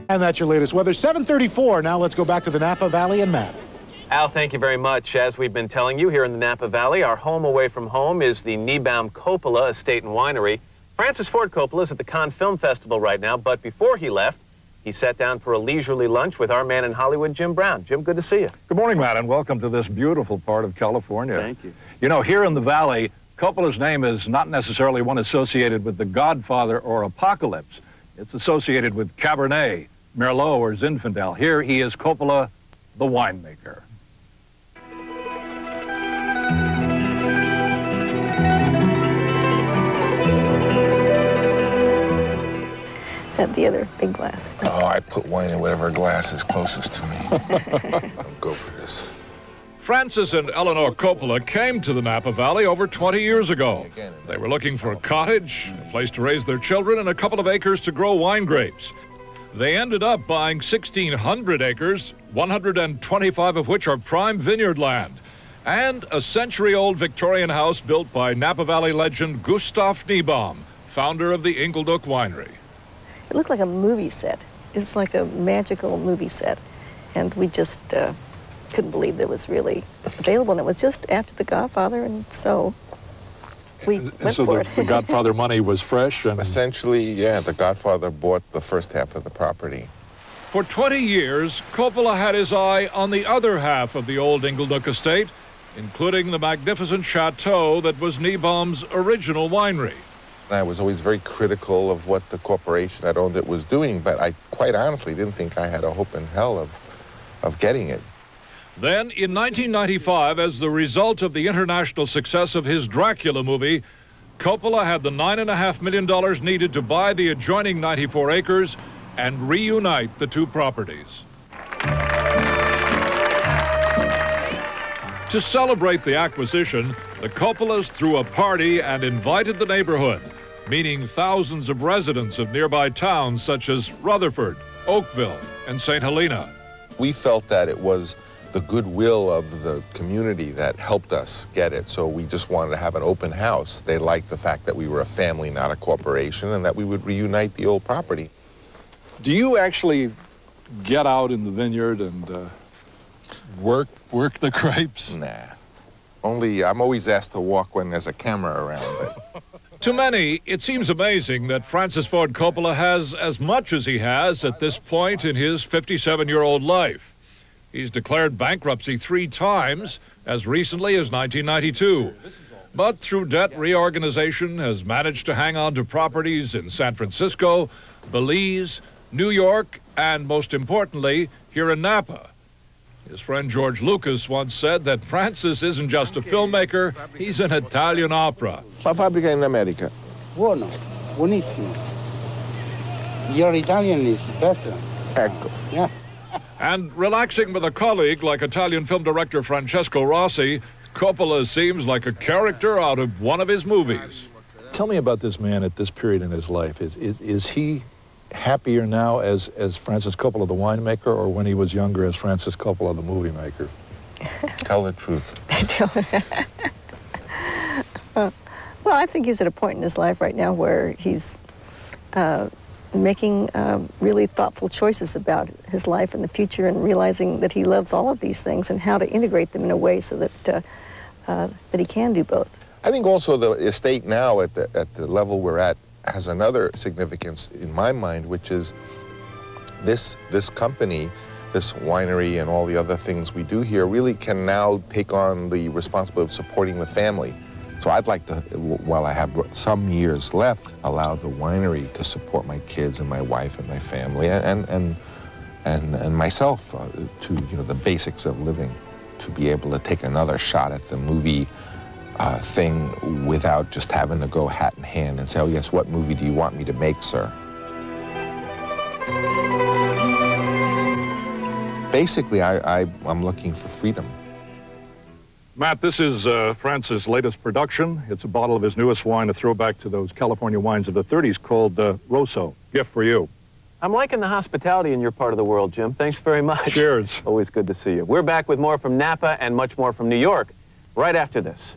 And that's your latest weather. 7:34. Now let's go back to the Napa Valley and Matt. Al, thank you very much. As we've been telling you, here in the Napa Valley, our home away from home is the Napa Coppola Estate and Winery. Francis Ford Coppola is at the Cannes Film Festival right now, but before he left, he sat down for a leisurely lunch with our man in Hollywood, Jim Brown. Jim, good to see you. Good morning, Matt, and welcome to this beautiful part of California. Thank you. You know, here in the Valley, Coppola's name is not necessarily one associated with The Godfather or Apocalypse. It's associated with Cabernet, Merlot, or Zinfandel. Here he is Coppola, the winemaker. The other big glass. Oh, I put wine in whatever glass is closest to me. I'll go for this. Francis and Eleanor Coppola came to the Napa Valley over 20 years ago. They were looking for a cottage, a place to raise their children, and a couple of acres to grow wine grapes. They ended up buying 1,600 acres, 125 of which are prime vineyard land, and a century-old Victorian house built by Napa Valley legend Gustav Niebaum, founder of the Inglenook winery. It looked like a movie set. It was like a magical movie set. And we just couldn't believe that it was really available. And it was just after The Godfather, and so we went for it. The Godfather money was fresh? And Essentially, yeah, The Godfather bought the first half of the property. For 20 years, Coppola had his eye on the other half of the old Inglenook estate, including the magnificent chateau that was Niebaum's original winery. I was always very critical of what the corporation that owned it was doing, but I quite honestly didn't think I had a hope in hell of getting it. Then, in 1995, as the result of the international success of his Dracula movie, Coppola had the $9.5 million needed to buy the adjoining 94 acres and reunite the two properties. To celebrate the acquisition, the Coppolas threw a party and invited the neighborhood, meaning thousands of residents of nearby towns such as Rutherford, Oakville, and St. Helena. We felt that it was the goodwill of the community that helped us get it, so we just wanted to have an open house. They liked the fact that we were a family, not a corporation, and that we would reunite the old property. Do you actually get out in the vineyard and work the grapes? Nah. I'm always asked to walk when there's a camera around. But To many, it seems amazing that Francis Ford Coppola has as much as he has at this point in his 57-year-old life. He's declared bankruptcy 3 times, as recently as 1992. But through debt reorganization, has managed to hang on to properties in San Francisco, Belize, New York, and most importantly, here in Napa. His friend George Lucas once said that Francis isn't just a filmmaker, he's an Italian opera. La fabbrica in America. Buono, buonissimo. Your Italian is better. Ecco. Yeah. And relaxing with a colleague like Italian film director Francesco Rossi, Coppola seems like a character out of one of his movies. Tell me about this man at this period in his life. Is he happier now as Francis Coppola, the winemaker, or when he was younger as Francis Coppola, the movie maker? Tell the truth. Well, I think he's at a point in his life right now where he's making really thoughtful choices about his life and the future, and realizing that he loves all of these things and how to integrate them in a way so that that he can do both. I think also the estate now at the level we're at has another significance in my mind, which is this company, this winery, and all the other things we do here really can now take on the responsibility of supporting the family. So I'd like to, while I have some years left, allow the winery to support my kids and my wife and my family and myself to, you know, the basics of living, to be able to take another shot at the movie thing without just having to go hat in hand and say, oh yes, what movie do you want me to make, sir? Basically, I'm looking for freedom. Matt, this is Francis' latest production. It's a bottle of his newest wine, a throwback to those California wines of the 30s called Rosso. Gift for you. I'm liking the hospitality in your part of the world, Jim. Thanks very much. Cheers. Always good to see you. We're back with more from Napa and much more from New York right after this.